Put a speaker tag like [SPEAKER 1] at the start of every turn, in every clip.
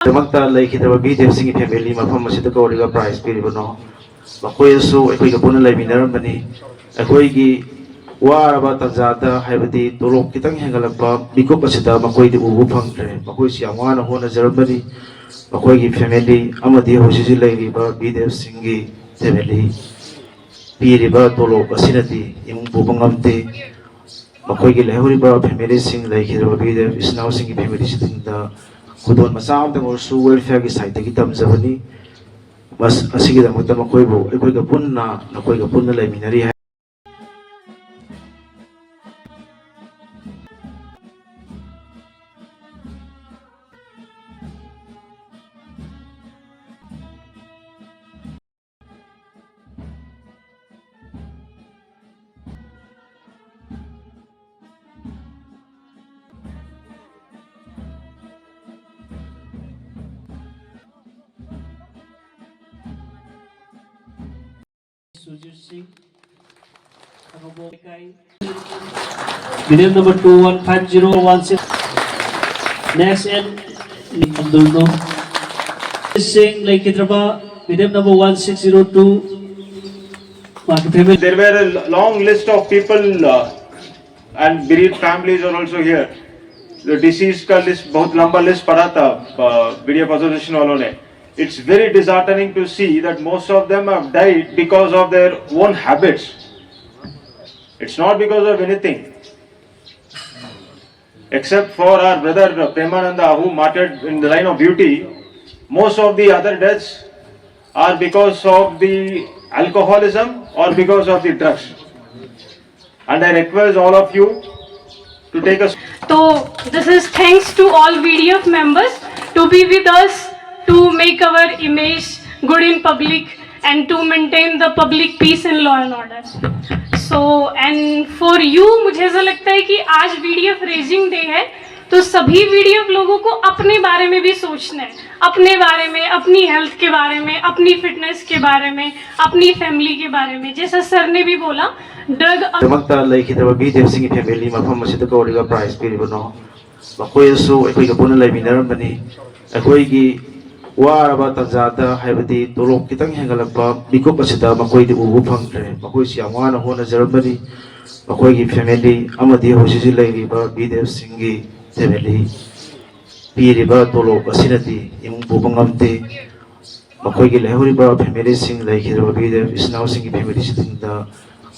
[SPEAKER 1] ꯗꯃꯛꯇ ꯂꯩꯈꯤꯗꯕ ꯕꯤꯗꯦꯕꯁꯤꯡꯒꯤ ꯐꯦꯃꯤꯂꯤ ꯃꯐꯝ ꯑꯁꯤꯗ ꯀꯧꯔꯒ ꯄ꯭ꯔꯥꯏꯖ ꯄꯤꯔꯤꯕꯅꯣ ꯃꯈꯣꯏꯁꯨ ꯑꯩꯈꯣꯏꯒ ꯄꯨꯟꯅ ꯂꯩꯃꯤꯟꯅꯔꯝꯕꯅꯤ ꯑꯩꯈꯣꯏꯒꯤ ꯋꯥꯔꯕ ꯇꯟꯖꯥꯗ ꯍꯥꯏꯕꯗꯤ ꯇꯣꯂꯣꯞ ꯈꯤꯇꯪ ꯍꯦꯟꯒꯠꯂꯛꯄ ꯃꯤꯀꯨꯞ ꯑꯁꯤꯗ ꯃꯈꯣꯏꯗꯤ ꯎꯕ ꯐꯪꯗ꯭ꯔꯦ ꯃꯈꯣꯏꯁꯨ ꯌꯥꯝ ꯋꯥꯅ ꯍꯣꯠꯅꯖꯔꯝꯕꯅꯤ ꯃꯈꯣꯏꯒꯤ ꯐꯦꯃꯤꯂꯤ ꯑꯃꯗꯤ ꯍꯧꯖꯤꯛ ꯍꯧꯖꯤꯛ ꯂꯩꯔꯤꯕ ꯕꯤꯗꯦꯕꯁꯤꯡꯒꯤ ꯐꯦꯃꯤꯂꯤ ꯄꯤꯔꯤꯕ ꯇꯣꯂꯣꯞ ꯑꯁꯤꯅꯗꯤ ꯏꯃꯨꯡ ꯄꯨꯕ ꯉꯝꯗꯦ ꯃꯈꯣꯏꯒꯤ ꯂꯩꯍꯧꯔꯤꯕ ꯐꯦꯃꯤꯂꯤꯁꯤꯡ ꯂꯩꯈꯤꯗ꯭ꯔꯕ ꯕꯤꯗꯦꯕ ꯏꯆꯤꯟ ꯏꯅꯥꯎꯁꯤꯡꯒꯤ ꯐꯦꯃꯤꯂꯤꯁꯤꯡꯗ ꯈꯨꯗꯣꯜ ꯃꯆꯥ ꯑꯃꯇꯪ ꯑꯣꯏꯔꯁꯨ ꯋꯦꯜꯐꯤꯌꯔꯒꯤ ꯁꯥꯏꯠꯇꯒꯤ ꯇꯝꯖꯕꯅꯤ ꯑꯁꯤꯒꯤꯗꯃꯛꯇ ꯃꯈꯣꯏꯕꯨ ꯑꯩꯈꯣꯏꯒ ꯄꯨꯟꯅ ꯅꯈꯣꯏꯒ ꯄꯨꯟꯅ ꯂꯩꯃꯤꯟꯅꯔꯤ ꯍꯥꯏ
[SPEAKER 2] Sujit Singh, video number 215016. Next and Abdul Singh Lake Hidraba, video number 1602.
[SPEAKER 3] There were a long list of people and bereaved families are also here. The deceased का list बहुत लंबा list पड़ा था BDF association वालों ने. It's very disheartening to see that most of them have died because of their own habits. It's not because of anything. Except for our brother Premananda who martyred in the line of duty, most of the other deaths are because of the alcoholism or because of the drugs. And I request all of you to take a...
[SPEAKER 4] So this is thanks to all VDF members to be with us to make our image good in public and to maintain the public peace and law and order. So and for you मुझे ऐसा लगता है कि आज VDF raising day है तो सभी VDF लोगों को अपने बारे में भी सोचना है अपने बारे में अपनी हेल्थ के बारे में अपनी फिटनेस के बारे में अपनी फैमिली के बारे में जैसा सर ने भी बोला ड्रग
[SPEAKER 1] दमकता लैखिदबा बीदेबसिंगी फैमिली मफम असिदा कौरिगा प्राइज पिरिबनो मखोयसु अखोइगा पुना लैमिनरमबनी अखोइगी वारबा तंजादा हाइबदी तोलोप कितंग हेंगलपा मिकुप असिदा मखोइदि उबु फंगद्रे मखोइसि याम वाना होनजरमबनी मखोइगी फैमिली अमदि होसिसि लैरिबा बीदेबसिंगी फैमिली पीरिबा तोलोप असिनदि इमुंग पुबा ngamte मखोइगी लैहरिबा फैमिली सिंग लैखिदबा बीदेब इस्नाउ सिंगी फैमिली सिंगदा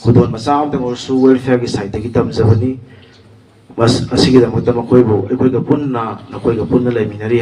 [SPEAKER 1] खुदोन मचा अमतंग ओरसु वेलफेयरगी साइडगी तमजबनी बस असिगिदमक्ता मखोइबु अखोइगा पुन्ना नखोइगा पुन्ना लैमिनरी